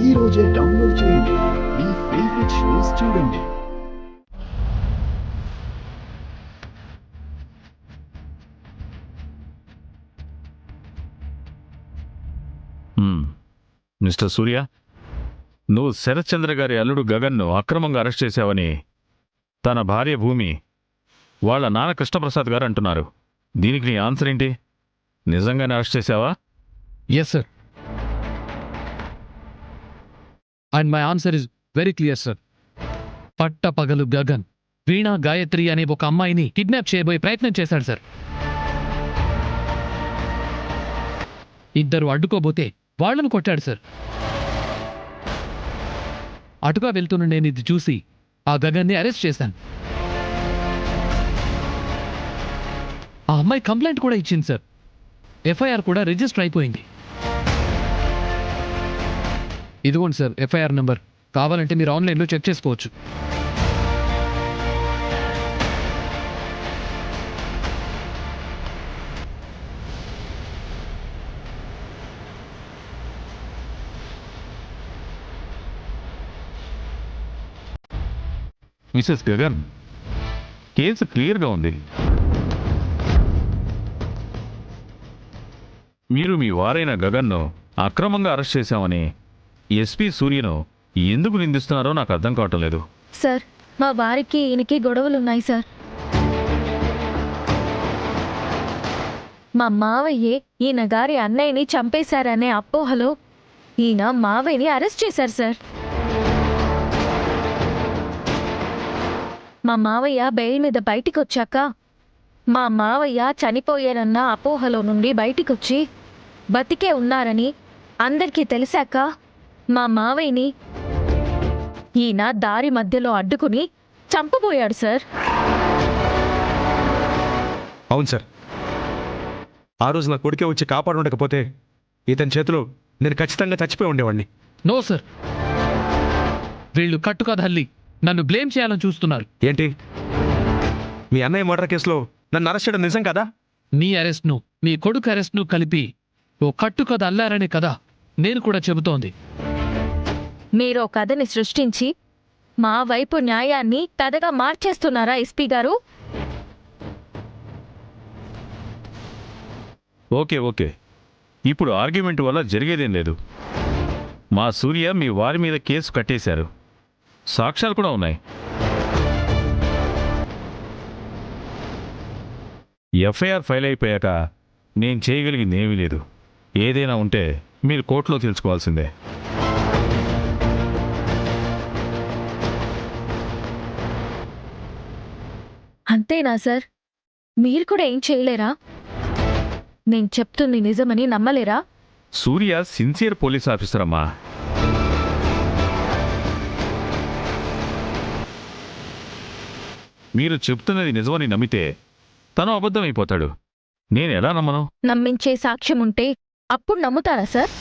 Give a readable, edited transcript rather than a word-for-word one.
ఈ రోజే డౌన్లోడ్ చేయండి. మీ ఫేవరెట్ షోస్ చూడండి. మిస్టర్ సూర్య, నువ్వు శరత్చంద్ర గారి అల్లుడు గగన్ను అక్రమంగా అరెస్ట్ చేశావని తన భార్య భూమి వాళ్ళ నాన్న కృష్ణప్రసాద్ గారు అంటున్నారు. దీనికి నీ ఆన్సర్ ఏంటి? నిజంగానే అరెస్ట్ చేశావా? Yes, sir. And my answer is very clear, sir. పట్టపగలు గగన్ వీణా గాయత్రి అనే ఒక అమ్మాయిని కిడ్నాప్ చేయబోయే ప్రయత్నం చేశాడు సార్. ఇద్దరు అడ్డుకోబోతే వాళ్లను కొట్టాడు సార్. అటుగా వెళ్తున్న నేను ఇది చూసి ఆ గగన్ని అరెస్ట్ చేశాను. ఆ అమ్మాయి కంప్లైంట్ కూడా ఇచ్చింది సార్. ఎఫ్ఐఆర్ కూడా రిజిస్టర్ అయిపోయింది. ఇదిగోండి సార్ ఎఫ్ఐఆర్ నెంబర్. కావాలంటే మీరు ఆన్లైన్లో చెక్ చేసుకోవచ్చు. మిసెస్ గగన్, కేసు క్లియర్గా ఉంది. మీరు మీ వారైన గగన్ను అక్రమంగా అరెస్ట్ చేశామని ఎస్పీ సూర్యను ఎందుకు నిందిస్తున్నారో నాకు అర్థం కావటం లేదు. సార్, మా వారికి ఈయనకి గొడవలున్నాయి సార్. మా మావయ్యే ఈయన గారి అన్నయ్యని చంపేశారనే అపోహలో ఈయన మావయ్యని అరెస్ట్ చేశారు సార్. మా మావయ్య బెయిల్ మీద బయటికి వచ్చాక మా మావయ్య చనిపోయారన్న అపోహలో నుండి బయటికొచ్చి బతికే ఉన్నారని అందరికీ తెలిసాక మా మావయ్యని ఈయన దారి మధ్యలో అడ్డుకుని చంపబోయాడు సార్. అవును సార్, ఆ రోజు నా కొడుకే వచ్చి కాపాడుండకపోతే ఇతని చేతిలో నేను ఖచ్చితంగా చచ్చిపోయి ఉండేవాడిని. నో సార్, వీళ్ళు కట్టుకథల్లి నన్ను బ్లేమ్ చేయాలని చూస్తున్నారు. ఏంటి, మీ అన్నయ్య మర్డర్ కేసులో నన్ను అరెస్ట్ చేయడం నిజం కదా? నీ అరెస్ట్ను నీ కొడుకు అరెస్ట్ను కలిపి ఓ కట్టుకథ అల్లారనే కదా నేను కూడా చెబుతోంది. మీరు కథని సృష్టించి మా వైపు న్యాయాన్ని కథగా మార్చేస్తున్నారా ఎస్పీ గారు? ఓకే ఓకే, ఇప్పుడు ఆర్గ్యుమెంట్ వల్ల జరిగేదేం లేదు. మా సూర్య మీ వారి మీద కేసు కట్టేశారు, సాక్ష్యాలు కూడా ఉన్నాయి. ఎఫ్ఐఆర్ ఫైల్ అయిపోయాక నేను చేయగలిగింది ఏమీ లేదు. ఏదైనా ఉంటే మీరు కోర్టులో తెలుసుకోవాల్సిందే. అంతేనా సార్? మీరు కూడా ఏం చేయలేరా? నేను చెప్తుంది నిజమని నమ్మలేరా? సూర్య సిన్సియర్ పోలీస్ ఆఫీసర్ అమ్మా. మీరు చెప్తున్నది నిజమని నమ్మితే తను అబద్ధమైపోతాడు. నేను ఎలా నమ్మను? నమ్మించే సాక్ష్యం ఉంటే అప్పుడు నమ్ముతారా సార్?